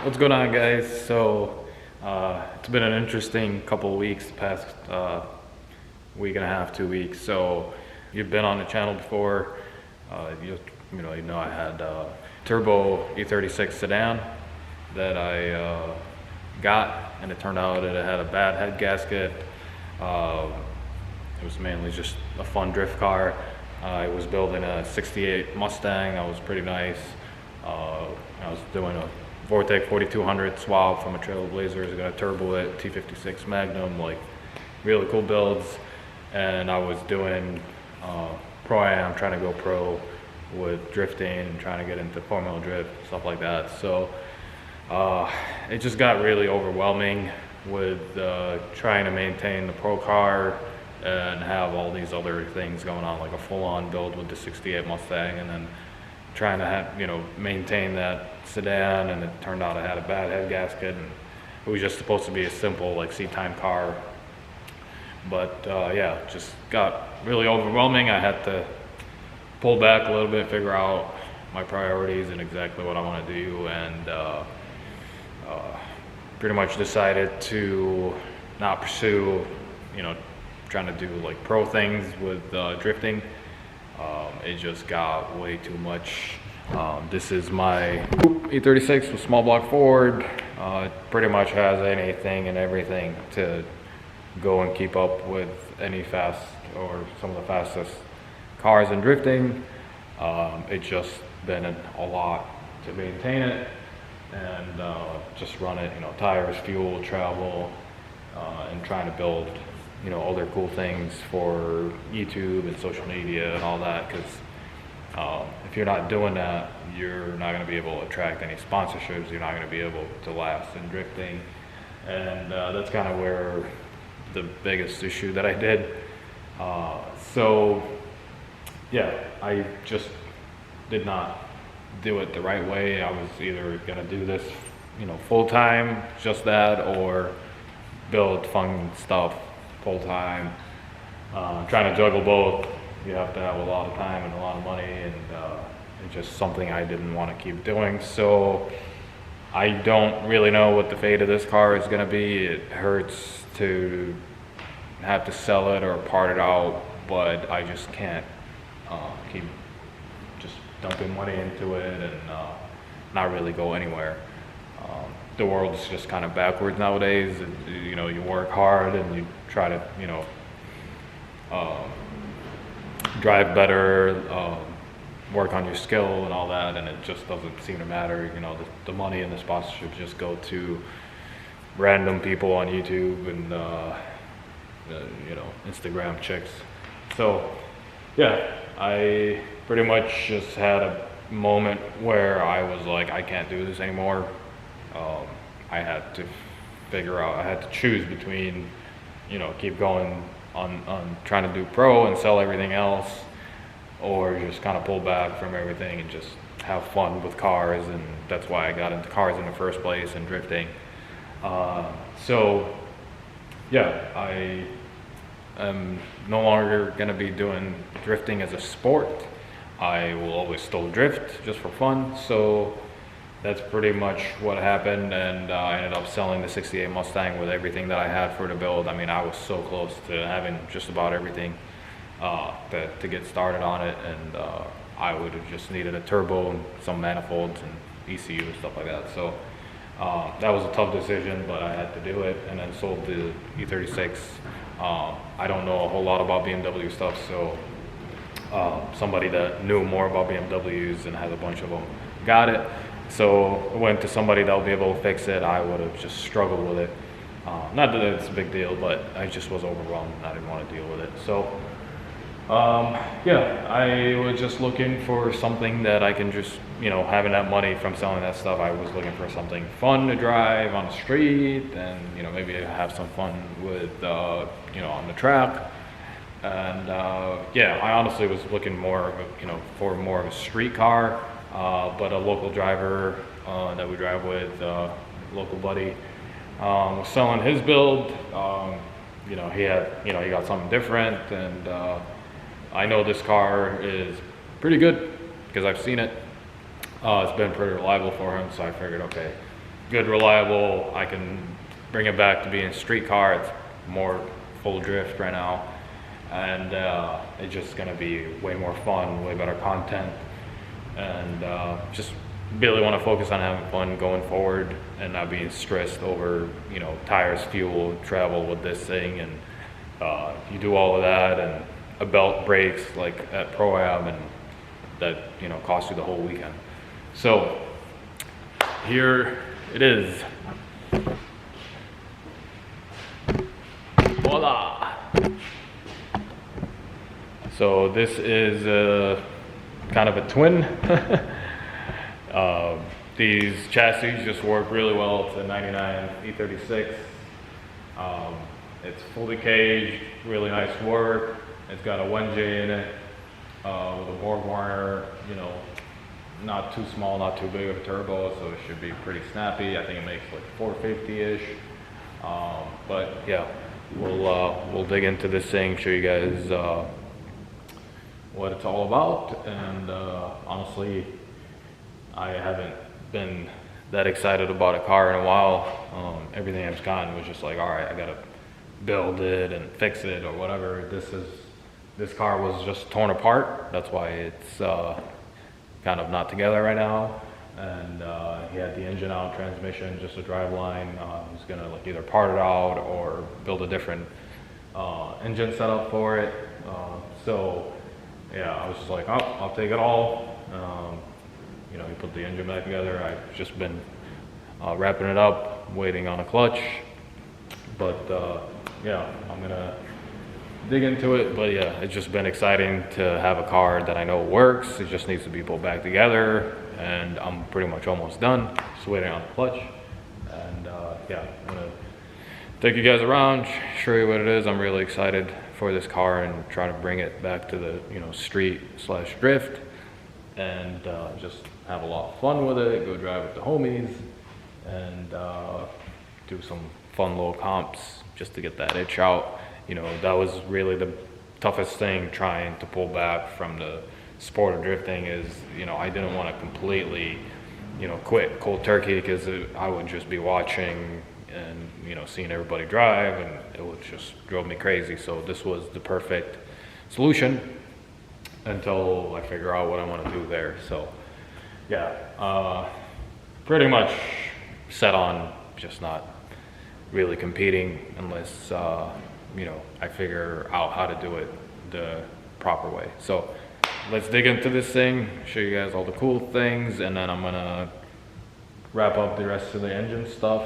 What's going on, guys? It's been an interesting couple of weeks, the past week and a half, 2 weeks. So you've been on the channel before. You know I had turbo E36 sedan that I got, and it turned out that it had a bad head gasket. It was mainly just a fun drift car. I was building a 68 Mustang that was pretty nice. I was doing a Vortec 4200 swap from a Trailblazer. I got a turbo it, T56 Magnum, like really cool builds. And I was doing Pro-Am, trying to go pro with drifting and trying to get into Formula Drift, stuff like that. So it just got really overwhelming with trying to maintain the pro car and have all these other things going on, like a full-on build with the 68 Mustang, and then trying to have, maintain that sedan. And it turned out I had a bad head gasket, and it was just supposed to be a simple like seat time car. But yeah, it just got really overwhelming. I had to pull back a little bit, figure out my priorities and exactly what I want to do, and pretty much decided to not pursue, trying to do like pro things with drifting. It just got way too much. This is my E36 with small block Ford. It pretty much has anything and everything to go and keep up with any fast or some of the fastest cars in drifting. It's just been a lot to maintain it and just run it, tires, fuel, travel, and trying to build other cool things for YouTube and social media and all that, because if you're not doing that, you're not going to be able to attract any sponsorships. You're not going to be able to last in drifting, and that's kind of where the biggest issue that I did. So yeah, I just did not do it the right way. I was either going to do this full time, just that, or build fun stuff full time. Trying to juggle both, you have to have a lot of time and a lot of money, and it's just something I didn't want to keep doing. So I don't really know what the fate of this car is going to be. It hurts to have to sell it or part it out, but I just can't keep just dumping money into it and not really go anywhere. The world is just kind of backwards nowadays. You work hard and you try to drive better, work on your skill and all that, and it just doesn't seem to matter. The money and the sponsorships just go to random people on YouTube and Instagram chicks. So yeah, I pretty much just had a moment where I was like, I can't do this anymore. I had to figure out, I had to choose between, keep going on trying to do pro and sell everything else, or just kind of pull back from everything and just have fun with cars. And that's why I got into cars in the first place and drifting. So yeah, I am no longer going to be doing drifting as a sport. I will always still drift just for fun. So that's pretty much what happened, and I ended up selling the 68 Mustang with everything that I had for the build. I mean, I was so close to having just about everything to get started on it, and I would have just needed a turbo and some manifolds and ECU and stuff like that. So that was a tough decision, but I had to do it, and then sold the E36. I don't know a whole lot about BMW stuff, so somebody that knew more about BMWs and has a bunch of them got it. So I went to somebody that would be able to fix it. I would have just struggled with it. Not that it's a big deal, but I just was overwhelmed and I didn't want to deal with it. So yeah, I was just looking for something that I can just, having that money from selling that stuff, I was looking for something fun to drive on the street, and maybe have some fun with on the track. And yeah, I honestly was looking more of for more of a street car. But a local driver that we drive with, local buddy, was selling his build. He had, he got something different, and I know this car is pretty good because I've seen it. It's been pretty reliable for him, so I figured, okay, good, reliable. I can bring it back to being a street car. It's more full drift right now, and it's just gonna be way more fun, way better content, and just really want to focus on having fun going forward and not being stressed over, you know, tires, fuel, travel with this thing. And you do all of that and a belt breaks like at Pro-Am, and that, you know, costs you the whole weekend. So here it is. Voila! So this is kind of a twin. These chassis just work really well. It's a 99 E36. It's fully caged, really nice work. It's got a 1J in it with a BorgWarner, you know, not too small, not too big of a turbo, so it should be pretty snappy. I think it makes like 450-ish. But yeah, we'll dig into this thing, show you guys what it's all about. And honestly, I haven't been that excited about a car in a while. Everything I've gotten was just like, all right, I gotta build it and fix it or whatever. This car was just torn apart. That's why it's kind of not together right now. And he had the engine out, transmission, just a drive line. He's gonna like either part it out or build a different engine setup for it. So yeah, I was just like, oh, I'll take it all. You know, he put the engine back together. I've just been wrapping it up, waiting on a clutch. But yeah, I'm gonna dig into it. But yeah, it's just been exciting to have a car that I know works. It just needs to be put back together, and I'm pretty much almost done. Just waiting on the clutch. And yeah, I'm gonna take you guys around, show you what it is. I'm really excited for this car and try to bring it back to the, you know, street/drift, and just have a lot of fun with it. Go drive with the homies and do some fun little comps just to get that itch out. You know, that was really the toughest thing trying to pull back from the sport of drifting is, you know, I didn't want to completely, you know, quit cold turkey, because I would just be watching and, you know, seeing everybody drive, and it would just drove me crazy. So this was the perfect solution until I figure out what I want to do there. So yeah, pretty much set on just not really competing unless you know, I figure out how to do it the proper way. So let's dig into this thing, show you guys all the cool things, and then I'm gonna wrap up the rest of the engine stuff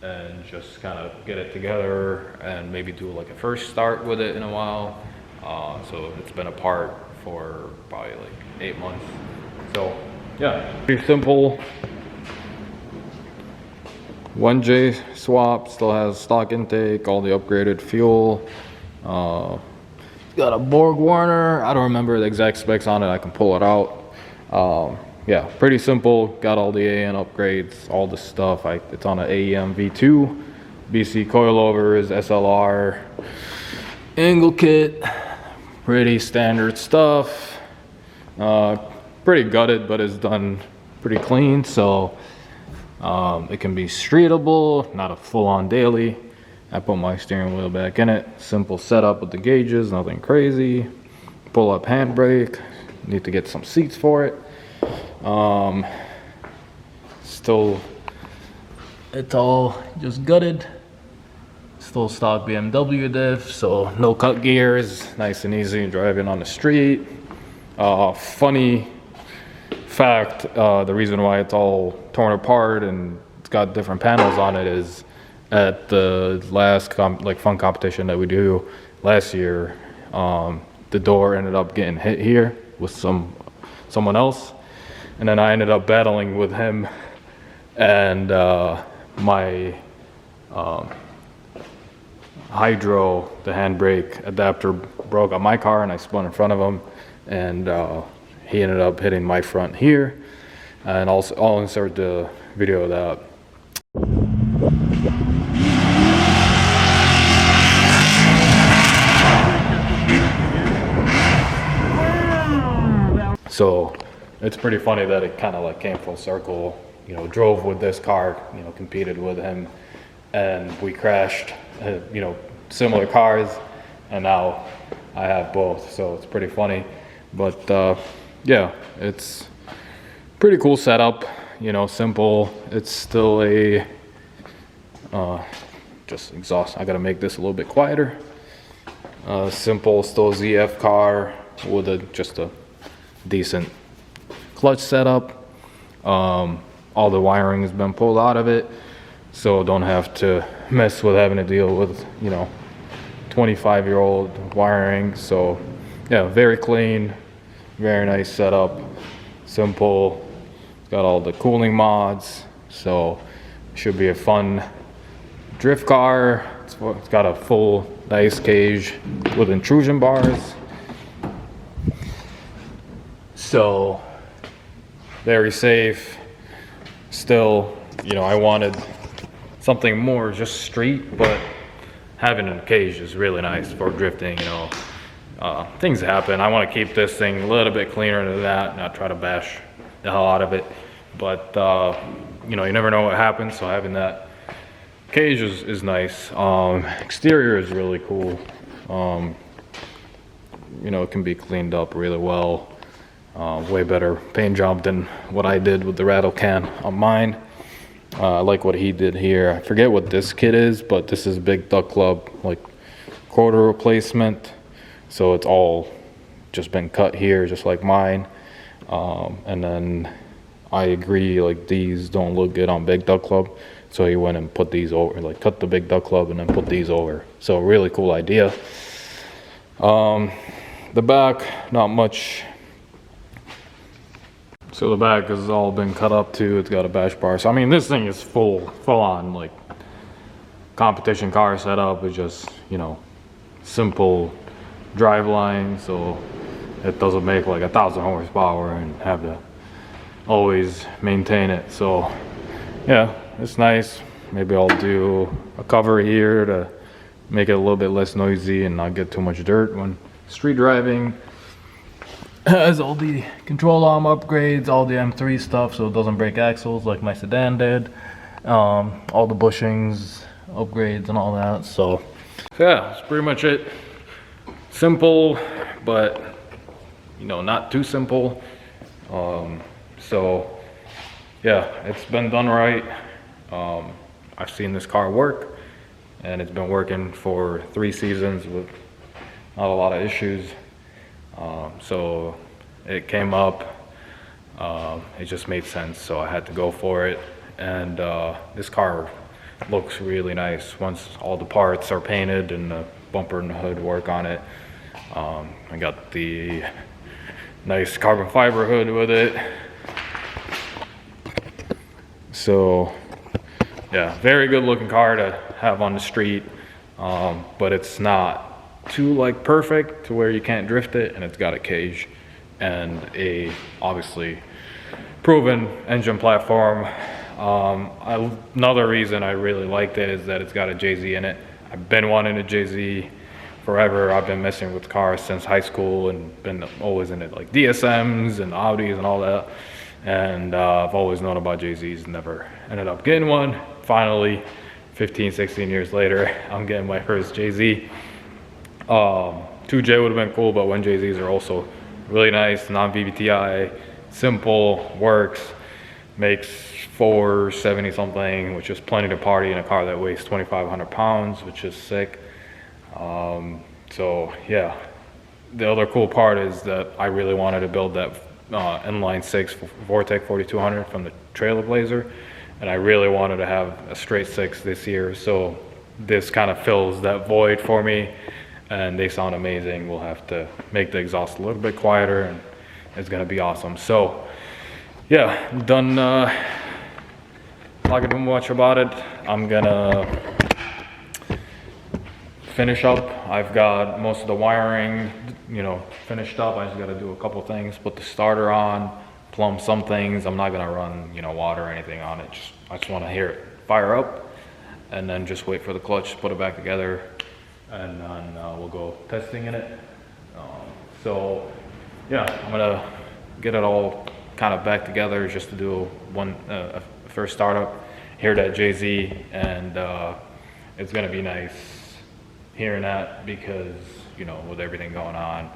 and just kind of get it together and maybe do like a first start with it in a while. So it's been apart for probably like 8 months. So yeah, pretty simple. 1J swap, still has stock intake, all the upgraded fuel. Got a BorgWarner. I don't remember the exact specs on it. I can pull it out. Yeah, pretty simple. Got all the AN upgrades, all the stuff. It's on an AEM V2, BC coilovers, SLR, angle kit. Pretty standard stuff. Pretty gutted, but it's done pretty clean. So it can be streetable, not a full-on daily. I put my steering wheel back in it. Simple setup with the gauges, nothing crazy. Pull-up handbrake. Need to get some seats for it. Still, it's all just gutted. Still stock BMW diff, so no cut gears. Nice and easy driving on the street. Funny fact, the reason why it's all torn apart and it's got different panels on it is at the last fun competition that we do last year, the door ended up getting hit here with someone else, and then I ended up battling with him, and my hydro, the handbrake adapter, broke on my car, and I spun in front of him, and he ended up hitting my front here. And also, I'll insert the video of that. So it's pretty funny that it kind of like came full circle drove with this car, competed with him, and we crashed, similar cars, and now I have both, so it's pretty funny. But yeah, it's pretty cool setup, simple. It's still a just exhaust. I gotta make this a little bit quieter. Simple, still ZF car with just a decent clutch setup. All the wiring has been pulled out of it, so don't have to mess with having to deal with 25-year-old wiring. So yeah, very clean, very nice setup, simple. It's got all the cooling mods, so should be a fun drift car. It's got a full dice cage with intrusion bars, so very safe. Still, I wanted something more just street, but having a cage is really nice for drifting. Things happen. I want to keep this thing a little bit cleaner than that, not try to bash the hell out of it. But you never know what happens, so having that cage is nice. Exterior is really cool. It can be cleaned up really well. Way better paint job than what I did with the rattle can on mine. I like what he did here. I forget what this kit is, but this is Big Duck Club, like quarter replacement. So it's all just been cut here, just like mine. And then I agree, like these don't look good on Big Duck Club. So he went and put these over, like cut the Big Duck Club and then put these over. So really cool idea. The back, not much. So the back has all been cut up too. It's got a bash bar. So I mean, this thing is full on like competition car setup. It's just, simple drive line. So it doesn't make like 1,000 horsepower and have to always maintain it. So yeah, it's nice. Maybe I'll do a cover here to make it a little bit less noisy and not get too much dirt when street driving. Has all the control arm upgrades, all the M3 stuff, so it doesn't break axles like my sedan did. All the bushings, upgrades, and all that. So yeah, that's pretty much it. Simple, but not too simple. So yeah, it's been done right. I've seen this car work, and it's been working for 3 seasons with not a lot of issues. So it came up, it just made sense, so I had to go for it. And this car looks really nice once all the parts are painted and the bumper and the hood work on it. I got the nice carbon fiber hood with it. So yeah, very good looking car to have on the street, but it's not too perfect to where you can't drift it, and it's got a cage and a obviously proven engine platform. Another reason I really liked it is that it's got a JZ in it. I've been wanting a JZ forever. I've been messing with cars since high school and been always into like DSMs and Audis and all that, and I've always known about JZs, never ended up getting one. Finally, 15-16 years later, I'm getting my first JZ. 2J would have been cool, but 1JZs are also really nice, non-VVTi, simple, works, makes 470 something, which is plenty to party in a car that weighs 2,500 pounds, which is sick. So yeah, the other cool part is that I really wanted to build that inline 6 Vortec 4200 from the Trailblazer, and I really wanted to have a straight 6 this year, so this kind of fills that void for me. And they sound amazing. We'll have to make the exhaust a little bit quieter, and it's gonna be awesome. So yeah, I'm done talking too much about it. I'm gonna finish up. I've got most of the wiring finished up. I just gotta do a couple things, put the starter on, plumb some things. I'm not gonna run water or anything on it. I just want to hear it fire up, and then just wait for the clutch to put it back together, and then we'll go testing in it. So yeah, I'm gonna get it all kind of back together just to do a first startup here at Jay-Z, and it's gonna be nice hearing that because, you know, with everything going on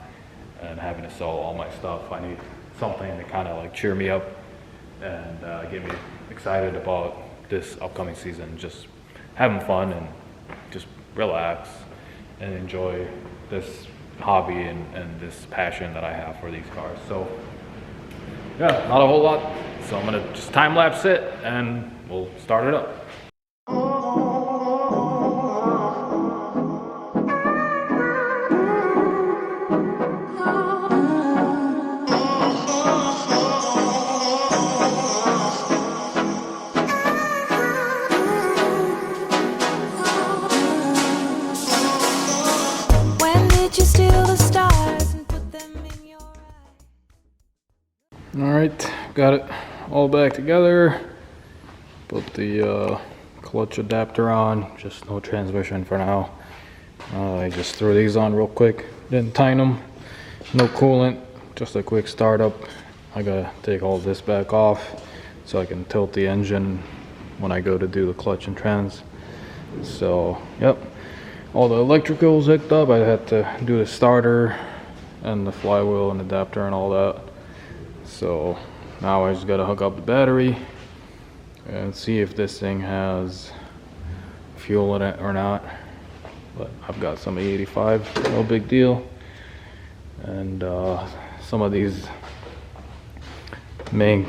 and having to sell all my stuff, I need something to kind of like cheer me up and get me excited about this upcoming season. Just having fun and just relax and enjoy this hobby and this passion that I have for these cars. So yeah, not a whole lot. So I'm gonna just time lapse it and we'll start it up. Alright, got it all back together. Put the clutch adapter on, just no transmission for now. I just threw these on real quick, didn't tighten them, no coolant, just a quick startup. I gotta take all this back off so I can tilt the engine when I go to do the clutch and trans. So, yep, all the electricals hooked up. I had to do the starter and the flywheel and adapter and all that. So now I just gotta hook up the battery and see if this thing has fuel in it or not. But I've got some E85, no big deal. And some of these main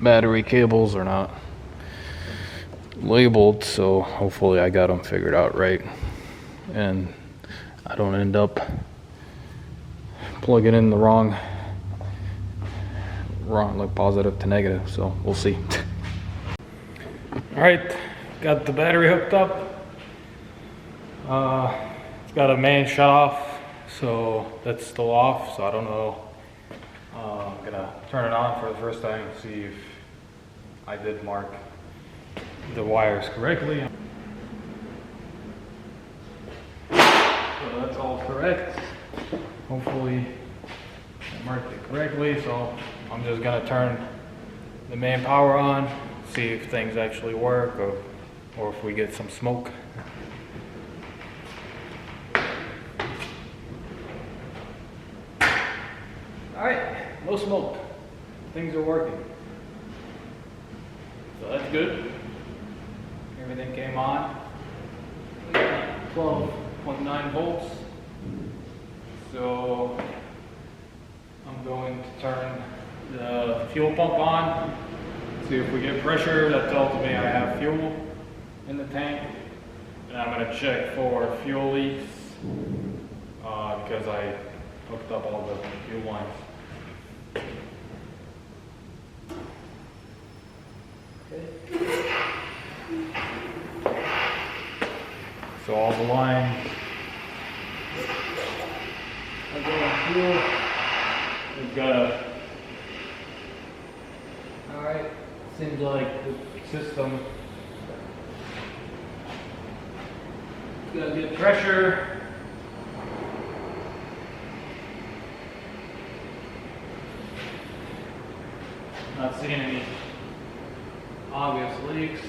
battery cables are not labeled, so hopefully I got them figured out right and I don't end up plugging in the wrong like positive to negative, so we'll see. All right, got the battery hooked up. It's got a main shut off, so that's still off, so I don't know. I'm gonna turn it on for the first time and see if I did mark the wires correctly. So that's all correct. Hopefully I marked it correctly, so I'm just gonna turn the main power on, see if things actually work or if we get some smoke. Alright, no smoke. Things are working. So that's good. Everything came on. 12.9 volts. So I'm going to turn the fuel pump on, see if we get pressure. That tells me I have fuel in the tank. And I'm going to check for fuel leaks because I hooked up all the fuel lines. Okay. So all the lines are going fuel. We've got a, alright, seems like the system is going to get pressure. Not seeing any obvious leaks.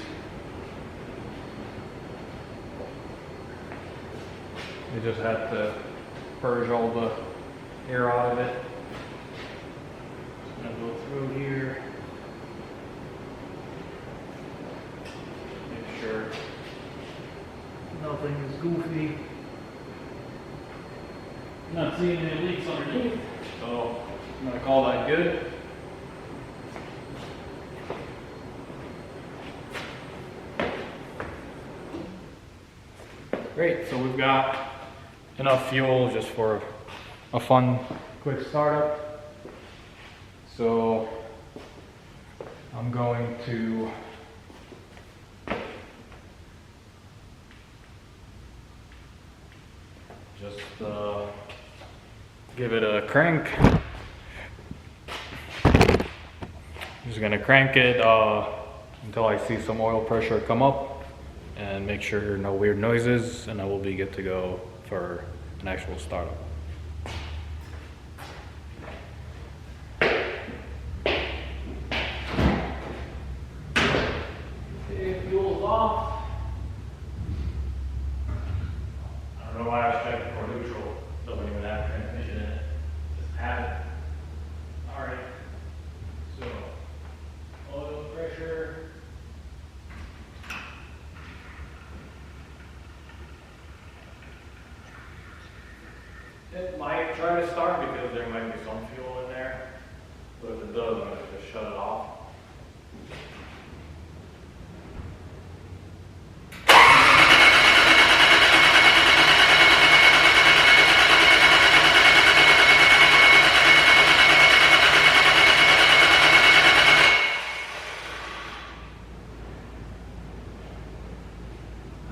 We just have to purge all the air out of it. Just gonna go through here. Make sure nothing is goofy. Not seeing any leaks underneath, so I'm gonna call that good. Great, so we've got enough fuel just for a fun, quick startup. So I'm going to just give it a crank. Just gonna crank it until I see some oil pressure come up and make sure no weird noises, and I will be good to go for an actual startup. off. I don't know why I was checking for neutral. Doesn't even have transmission in it. Just have it. Alright. So, oil pressure. It might try to start because there might be some fuel in there. But if it does, I'm going to just shut it off.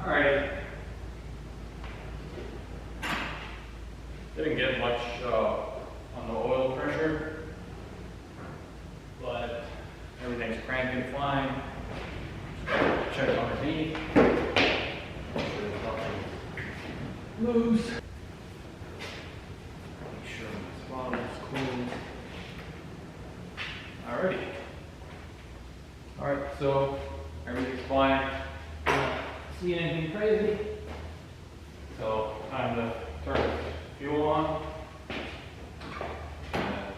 Alright. Didn't get much on the oil pressure, but everything's cranking fine. Check underneath. Make sure there's nothing loose. Make sure this bottom is clean. Alrighty. Alright, so everything's fine. Don't see anything crazy. So time to turn the fuel on. And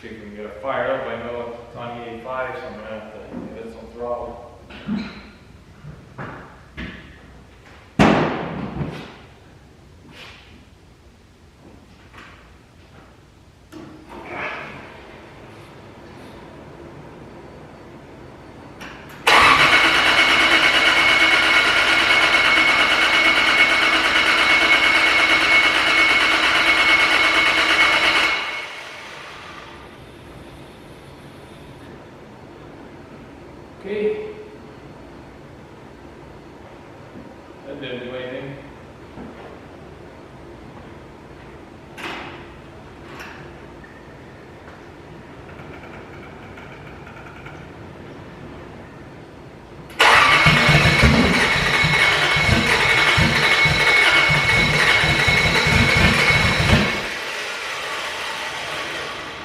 see if we can get it fired up. I know it's on E85, so I'm gonna have to give it some throttle. Okay. That didn't do anything.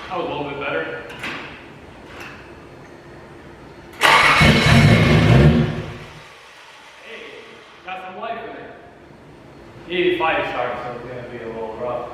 That was a little bit better. Got some life in it. 85 starts, so it's going to be a little rough.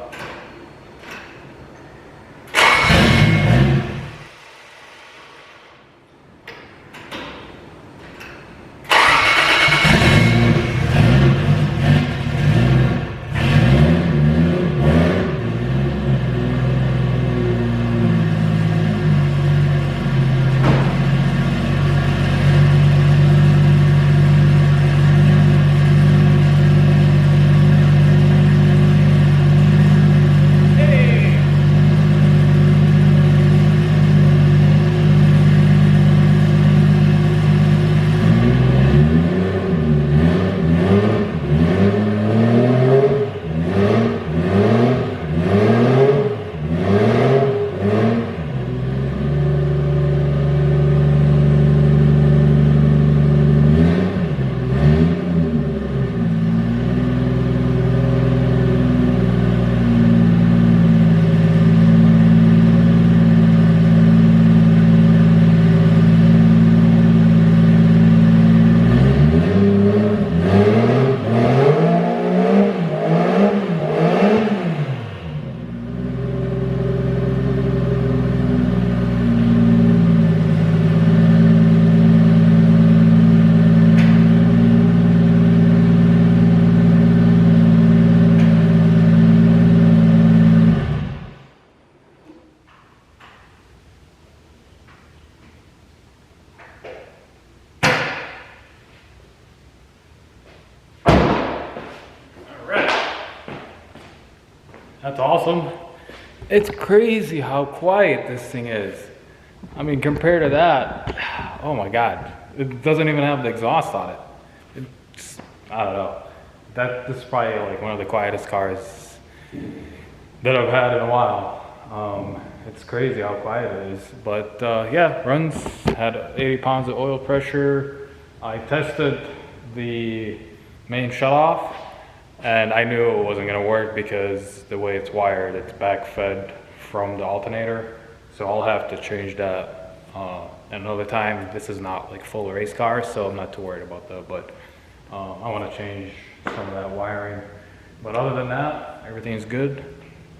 That's awesome. It's crazy how quiet this thing is. I mean, compared to that, oh my God. It doesn't even have the exhaust on it. It's, I don't know. This is probably like one of the quietest cars that I've had in a while. It's crazy how quiet it is. But yeah, runs, had 80 pounds of oil pressure. I tested the main shutoff, and I knew it wasn't going to work because the way it's wired, it's back fed from the alternator. So I'll have to change that And other time, this is not like full race car, so I'm not too worried about that. But I want to change some of that wiring. But other than that, everything's good.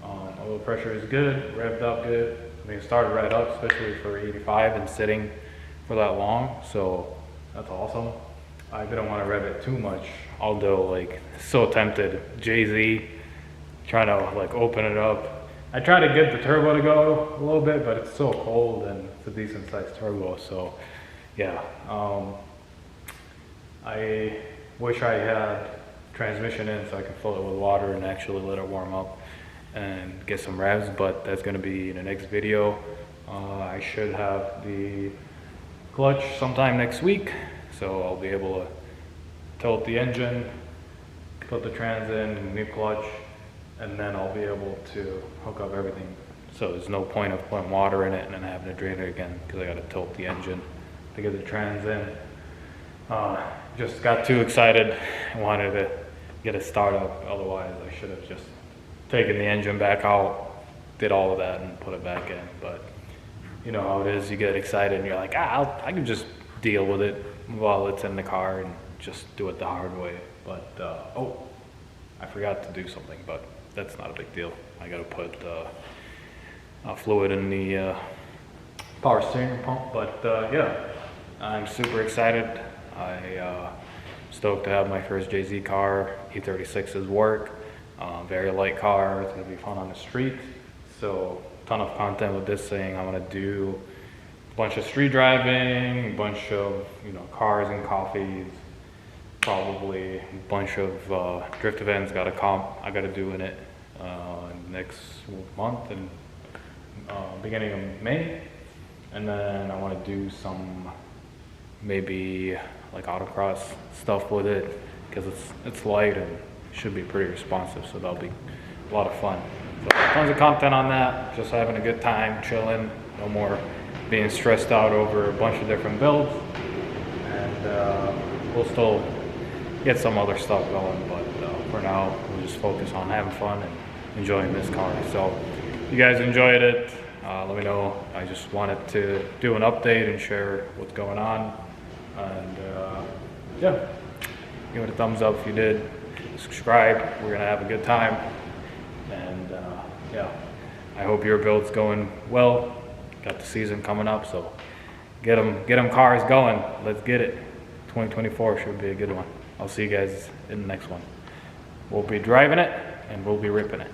Oil pressure is good, revved up good. I mean, it started right up, especially for 85 and sitting for that long. So that's awesome. I didn't want to rev it too much, although like so tempted. Jay-Z trying to like open it up. I tried to get the turbo to go a little bit, but it's so cold and it's a decent sized turbo. So yeah, I wish I had transmission in so I could fill it with water and actually let it warm up and get some revs, but that's going to be in the next video. I should have the clutch sometime next week, so I'll be able to tilt the engine, put the trans in, new clutch, and then I'll be able to hook up everything. So there's no point of putting water in it and then having to drain it again, because I got to tilt the engine to get the trans in. Just got too excited and wanted to get it started up. Otherwise I should have just taken the engine back out, did all of that and put it back in. But you know how it is, you get excited and you're like, I can just deal with it while it's in the car and just do it the hard way. But oh, I forgot to do something, but that's not a big deal. I gotta put fluid in the power steering pump. But yeah, I'm super excited. I'm stoked to have my first Jay-Z car. E36's work. Very light car. It's gonna be fun on the street. So ton of content with this thing. I'm gonna do a bunch of street driving, a bunch of cars and coffees, probably a bunch of drift events. Got a comp I gotta do in it next month and beginning of May, and then I want to do some maybe like autocross stuff with it because it's light and should be pretty responsive, so that'll be a lot of fun. So tons of content on that, just having a good time, chilling, no more being stressed out over a bunch of different builds, and we'll still get some other stuff going, but for now we'll just focus on having fun and enjoying this car. So if you guys enjoyed it, let me know. I just wanted to do an update and share what's going on, and yeah, give it a thumbs up if you did. Subscribe. We're gonna have a good time, and yeah, I hope your build's going well. Got the season coming up, so get them cars going. Let's get it. 2024 should be a good one. I'll see you guys in the next one. We'll be driving it and we'll be ripping it.